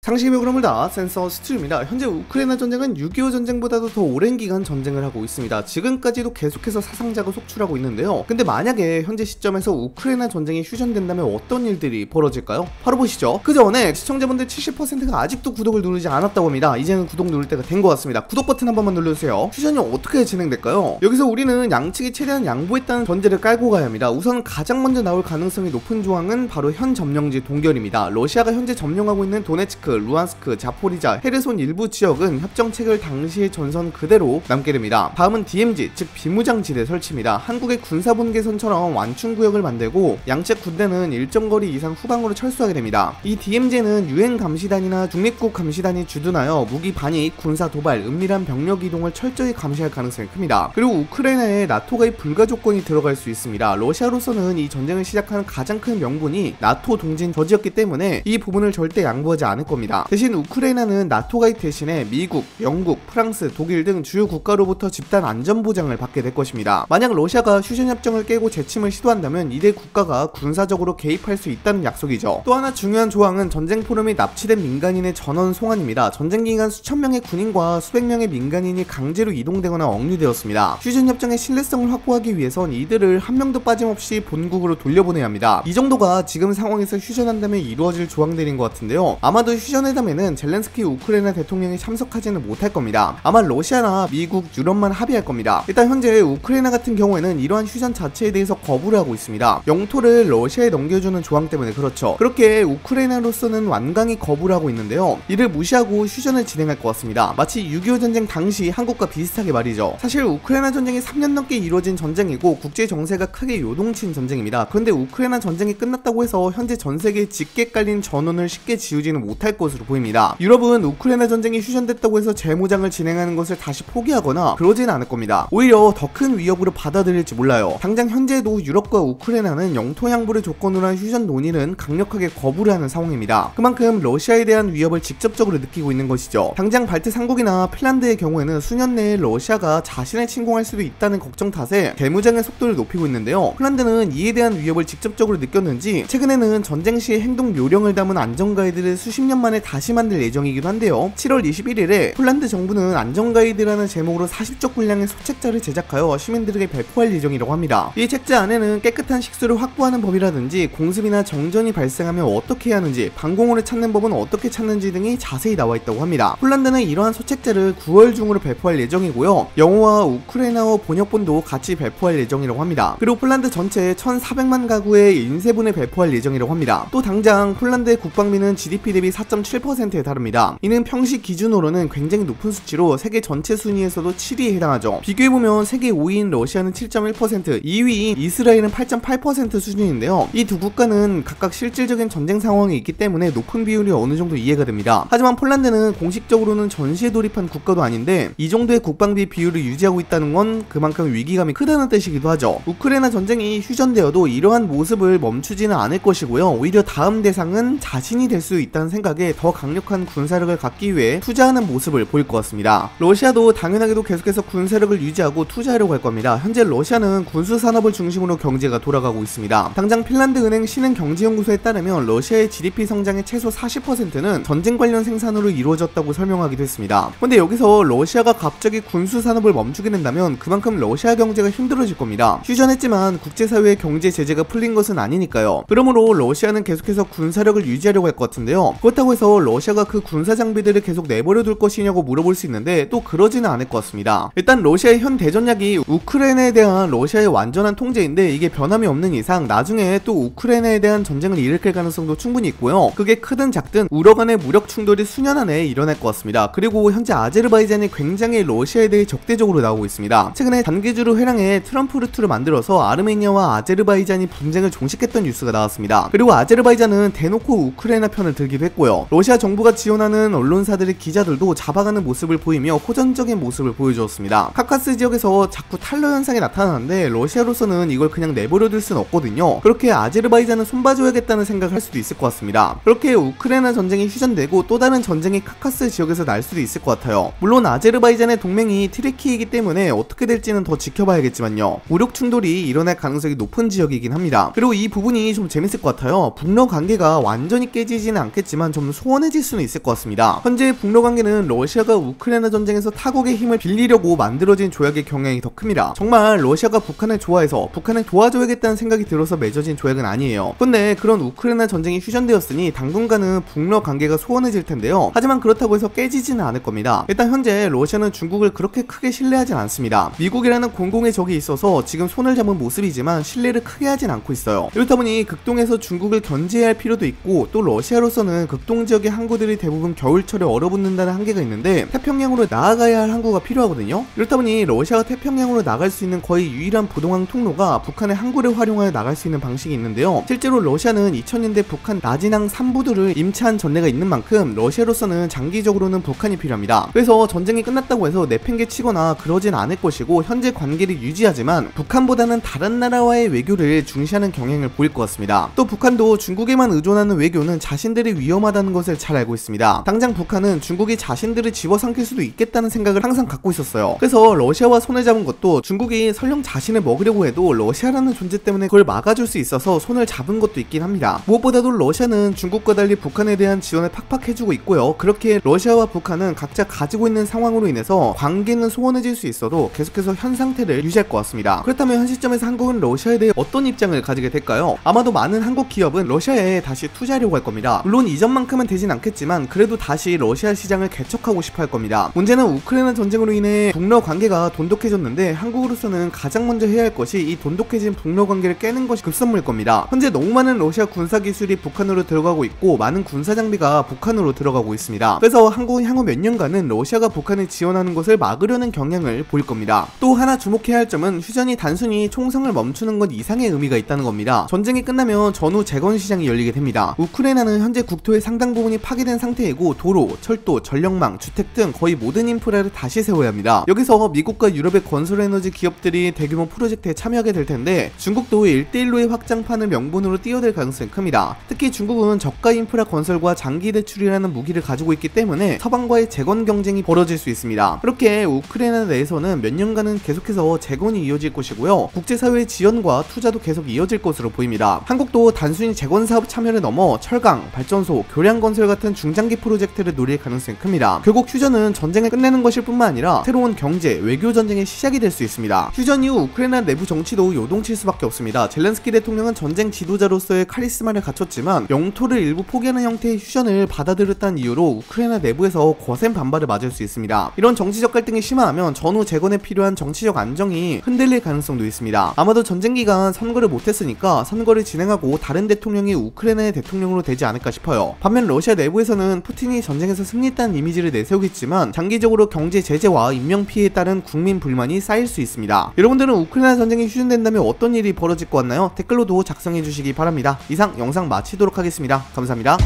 상식의 흐름을 다 센서 스튜입니다. 현재 우크라이나 전쟁은 6.25 전쟁보다도 더 오랜 기간 전쟁을 하고 있습니다. 지금까지도 계속해서 사상자가 속출하고 있는데요. 근데 만약에 현재 시점에서 우크라이나 전쟁이 휴전된다면 어떤 일들이 벌어질까요? 바로 보시죠. 그 전에 시청자분들 70%가 아직도 구독을 누르지 않았다고 합니다. 이제는 구독 누를 때가 된 것 같습니다. 구독 버튼 한 번만 눌러주세요. 휴전이 어떻게 진행될까요? 여기서 우리는 양측이 최대한 양보했다는 전제를 깔고 가야 합니다. 우선 가장 먼저 나올 가능성이 높은 조항은 바로 현 점령지 동결입니다. 러시아가 현재 점령하고 있는 도네츠크, 루안스크, 자포리자, 헤르손 일부 지역은 협정 체결 당시의 전선 그대로 남게 됩니다. 다음은 DMZ, 즉 비무장지대 설치입니다. 한국의 군사분계선처럼 완충구역을 만들고 양측 군대는 일정 거리 이상 후방으로 철수하게 됩니다. 이 DMZ는 유엔 감시단이나 중립국 감시단이 주둔하여 무기 반입, 군사 도발, 은밀한 병력 이동을 철저히 감시할 가능성이 큽니다. 그리고 우크라이나에 나토 가입 불가 조건이 들어갈 수 있습니다. 러시아로서는 이 전쟁을 시작하는 가장 큰 명분이 나토 동진 저지였기 때문에 이 부분을 절대 양보하지 않을 겁니다. 대신 우크라이나는 나토 가입 대신에 미국, 영국, 프랑스, 독일 등 주요 국가로부터 집단 안전보장을 받게 될 것입니다. 만약 러시아가 휴전협정을 깨고 재침을 시도한다면 이대 국가가 군사적으로 개입할 수 있다는 약속이죠. 또 하나 중요한 조항은 전쟁 포럼에 납치된 민간인의 전원 송환입니다. 전쟁 기간 수천 명의 군인과 수백 명의 민간인이 강제로 이동되거나 억류되었습니다. 휴전협정의 신뢰성을 확보하기 위해선 이들을 한 명도 빠짐없이 본국으로 돌려보내야 합니다. 이 정도가 지금 상황에서 휴전한다면 이루어질 조항들인 것 같은데요. 아마도 휴전회담에는 젤렌스키 우크라이나 대통령이 참석하지는 못할 겁니다. 아마 러시아나 미국, 유럽만 합의할 겁니다. 일단 현재 우크라이나 같은 경우에는 이러한 휴전 자체에 대해서 거부를 하고 있습니다. 영토를 러시아에 넘겨주는 조항 때문에 그렇죠. 그렇게 우크라이나로서는 완강히 거부를 하고 있는데요. 이를 무시하고 휴전을 진행할 것 같습니다. 마치 6.25 전쟁 당시 한국과 비슷하게 말이죠. 사실 우크라이나 전쟁이 3년 넘게 이루어진 전쟁이고 국제 정세가 크게 요동친 전쟁입니다. 그런데 우크라이나 전쟁이 끝났다고 해서 현재 전 세계에 짙게 깔린 전원을 쉽게 지우지는 못할 것으로 보입니다. 유럽은 우크라이나 전쟁이 휴전됐다고 해서 재무장을 진행하는 것을 다시 포기하거나 그러지는 않을 겁니다. 오히려 더 큰 위협으로 받아들일지 몰라요. 당장 현재도 유럽과 우크라이나는 영토 양보를 조건으로 한 휴전 논의는 강력하게 거부를 하는 상황입니다. 그만큼 러시아에 대한 위협을 직접적으로 느끼고 있는 것이죠. 당장 발트 3국이나 핀란드의 경우에는 수년 내에 러시아가 자신을 침공할 수도 있다는 걱정 탓에 재무장의 속도를 높이고 있는데요. 핀란드는 이에 대한 위협을 직접적으로 느꼈는지 최근에는 전쟁 시의 행동 요령을 담은 안전 가이드를 수십 년 만에 다시 만들 예정이기도 한데요. 7월 21일에 폴란드 정부는 안전가이드라는 제목으로 40쪽 분량의 소책자를 제작하여 시민들에게 배포할 예정이라고 합니다. 이 책자 안에는 깨끗한 식수를 확보하는 법이라든지 공습이나 정전이 발생하면 어떻게 해야 하는지, 방공호를 찾는 법은 어떻게 찾는지 등이 자세히 나와 있다고 합니다. 폴란드는 이러한 소책자를 9월 중으로 배포할 예정이고요. 영어와 우크라이나어 번역본도 같이 배포할 예정이라고 합니다. 그리고 폴란드 전체 1,400만 가구의 인쇄본에 배포할 예정이라고 합니다. 또 당장 폴란드의 국방비는 GDP 대비 4.7%에 다릅니다. 이는 평시 기준으로는 굉장히 높은 수치로 세계 전체 순위에서도 7위에 해당하죠. 비교해보면 세계 5위인 러시아는 7.1%, 2위인 이스라엘은 8.8% 수준인데요. 이 두 국가는 각각 실질적인 전쟁 상황이 있기 때문에 높은 비율이 어느 정도 이해가 됩니다. 하지만 폴란드는 공식적으로는 전시에 돌입한 국가도 아닌데 이 정도의 국방비 비율을 유지하고 있다는 건 그만큼 위기감이 크다는 뜻이기도 하죠. 우크라이나 전쟁이 휴전되어도 이러한 모습을 멈추지는 않을 것이고요. 오히려 다음 대상은 자신이 될 수 있다는 생각에 더 강력한 군사력을 갖기 위해 투자하는 모습을 보일 것 같습니다. 러시아도 당연하게도 계속해서 군사력을 유지하고 투자하려고 할 겁니다. 현재 러시아는 군수산업을 중심으로 경제가 돌아가고 있습니다. 당장 핀란드 은행 신흥경제연구소에 따르면 러시아의 GDP 성장의 최소 40%는 전쟁 관련 생산으로 이루어졌다고 설명하기도 했습니다. 근데 여기서 러시아가 갑자기 군수산업을 멈추게 된다면 그만큼 러시아 경제가 힘들어질 겁니다. 휴전했지만 국제사회의 경제 제재가 풀린 것은 아니니까요. 그러므로 러시아는 계속해서 군사력을 유지하려고 할 것 같은데요. 그렇다고 해서 러시아가 그 군사 장비들을 계속 내버려 둘 것이냐고 물어볼 수 있는데 또 그러지는 않을 것 같습니다. 일단 러시아의 현 대전략이 우크라이나에 대한 러시아의 완전한 통제인데 이게 변함이 없는 이상 나중에 또 우크라이나에 대한 전쟁을 일으킬 가능성도 충분히 있고요. 그게 크든 작든 우러 간의 무력 충돌이 수년 안에 일어날 것 같습니다. 그리고 현재 아제르바이잔이 굉장히 러시아에 대해 적대적으로 나오고 있습니다. 최근에 단계주로 회랑에 트럼프 루트를 만들어서 아르메니아와 아제르바이잔이 분쟁을 종식했던 뉴스가 나왔습니다. 그리고 아제르바이잔은 대놓고 우크라이나 편을 들기도 했고요. 러시아 정부가 지원하는 언론사들의 기자들도 잡아가는 모습을 보이며 호전적인 모습을 보여주었습니다. 카카스 지역에서 자꾸 탈러 현상이 나타나는데 러시아로서는 이걸 그냥 내버려둘 순 없거든요. 그렇게 아제르바이잔은 손봐줘야겠다는 생각을 할 수도 있을 것 같습니다. 그렇게 우크라이나 전쟁이 휴전되고 또 다른 전쟁이 카카스 지역에서 날 수도 있을 것 같아요. 물론 아제르바이잔의 동맹이 트리키이기 때문에 어떻게 될지는 더 지켜봐야겠지만요. 무력 충돌이 일어날 가능성이 높은 지역이긴 합니다. 그리고 이 부분이 좀 재밌을 것 같아요. 북러 관계가 완전히 깨지지는 않겠지만 좀 소원해질 수는 있을 것 같습니다. 현재 북러 관계는 러시아가 우크라이나 전쟁에서 타국의 힘을 빌리려고 만들어진 조약의 경향이 더 큽니다. 정말 러시아가 북한을 좋아해서 북한을 도와줘야겠다는 생각이 들어서 맺어진 조약은 아니에요. 근데 그런 우크라이나 전쟁이 휴전되었으니 당분간은 북러 관계가 소원해질 텐데요. 하지만 그렇다고 해서 깨지지는 않을 겁니다. 일단 현재 러시아는 중국을 그렇게 크게 신뢰하진 않습니다. 미국이라는 공공의 적이 있어서 지금 손을 잡은 모습이지만 신뢰를 크게 하진 않고 있어요. 이렇다 보니 극동에서 중국을 견제해야 할 필요도 있고, 또 러시아로서는 극동 지역의 항구들이 대부분 겨울철에 얼어붙는다는 한계가 있는데 태평양으로 나아가야 할 항구가 필요하거든요. 이렇다 보니 러시아가 태평양으로 나갈 수 있는 거의 유일한 부동항 통로가 북한의 항구를 활용하여 나갈 수 있는 방식이 있는데요. 실제로 러시아는 2000년대 북한 나진항 3부들을 임차한 전례가 있는 만큼 러시아로서는 장기적으로는 북한이 필요합니다. 그래서 전쟁이 끝났다고 해서 내팽개치거나 그러진 않을 것이고, 현재 관계를 유지하지만 북한보다는 다른 나라와의 외교를 중시하는 경향을 보일 것 같습니다. 또 북한도 중국에만 의존하는 외교는 자신들이 위험하다는 것을 잘 알고 있습니다. 당장 북한은 중국이 자신들을 집어삼킬 수도 있겠다는 생각을 항상 갖고 있었어요. 그래서 러시아와 손을 잡은 것도 중국이 설령 자신을 먹으려고 해도 러시아라는 존재 때문에 그걸 막아줄 수 있어서 손을 잡은 것도 있긴 합니다. 무엇보다도 러시아는 중국과 달리 북한에 대한 지원을 팍팍 해주고 있고요. 그렇게 러시아와 북한은 각자 가지고 있는 상황으로 인해서 관계는 소원해질 수 있어도 계속해서 현 상태를 유지할 것 같습니다. 그렇다면 현 시점에서 한국은 러시아에 대해 어떤 입장을 가지게 될까요? 아마도 많은 한국 기업은 러시아에 다시 투자하려고 할 겁니다. 물론 이전만큼은 되진 않겠지만 그래도 다시 러시아 시장을 개척하고 싶어 할 겁니다. 문제는 우크라이나 전쟁으로 인해 북러 관계가 돈독해졌는데 한국으로서는 가장 먼저 해야 할 것이 이 돈독해진 북러 관계를 깨는 것이 급선무일 겁니다. 현재 너무 많은 러시아 군사 기술이 북한으로 들어가고 있고 많은 군사 장비가 북한으로 들어가고 있습니다. 그래서 한국은 향후 몇 년간은 러시아가 북한을 지원하는 것을 막으려는 경향을 보일 겁니다. 또 하나 주목해야 할 점은 휴전이 단순히 총성을 멈추는 것 이상의 의미가 있다는 겁니다. 전쟁이 끝나면 전후 재건 시장이 열리게 됩니다. 우크라이나는 현재 국토의 상당 부분이 파괴된 상태이고 도로, 철도, 전력망, 주택 등 거의 모든 인프라를 다시 세워야 합니다. 여기서 미국과 유럽의 건설에너지 기업들이 대규모 프로젝트에 참여하게 될 텐데 중국도 1대1로의 확장판을 명분으로 뛰어들 가능성이 큽니다. 특히 중국은 저가 인프라 건설과 장기 대출이라는 무기를 가지고 있기 때문에 서방과의 재건 경쟁이 벌어질 수 있습니다. 그렇게 우크라이나 내에서는 몇 년간은 계속해서 재건이 이어질 것이고요. 국제사회의 지원과 투자도 계속 이어질 것으로 보입니다. 한국도 단순히 재건 사업 참여를 넘어 철강, 발전소, 교량 건설 같은 중장기 프로젝트를 노릴 가능성이 큽니다. 결국 휴전은 전쟁을 끝내는 것일 뿐만 아니라 새로운 경제, 외교 전쟁의 시작이 될 수 있습니다. 휴전 이후 우크라이나 내부 정치도 요동칠 수밖에 없습니다. 젤렌스키 대통령은 전쟁 지도자로서의 카리스마를 갖췄지만 영토를 일부 포기하는 형태의 휴전을 받아들였다는 이유로 우크라이나 내부에서 거센 반발을 맞을 수 있습니다. 이런 정치적 갈등이 심화하면 전후 재건에 필요한 정치적 안정이 흔들릴 가능성도 있습니다. 아마도 전쟁 기간 선거를 못했으니까 선거를 진행하고 다른 대통령이 우크라이나의 대통령으로 되지 않을까 싶어요. 반면 러시아 내부에서는 푸틴이 전쟁에서 승리했다는 이미지를 내세우겠지만 장기적으로 경제 제재와 인명피해에 따른 국민 불만이 쌓일 수 있습니다. 여러분들은 우크라이나 전쟁이 휴전된다면 어떤 일이 벌어질 것 같나요? 댓글로도 작성해 주시기 바랍니다. 이상 영상 마치도록 하겠습니다. 감사합니다.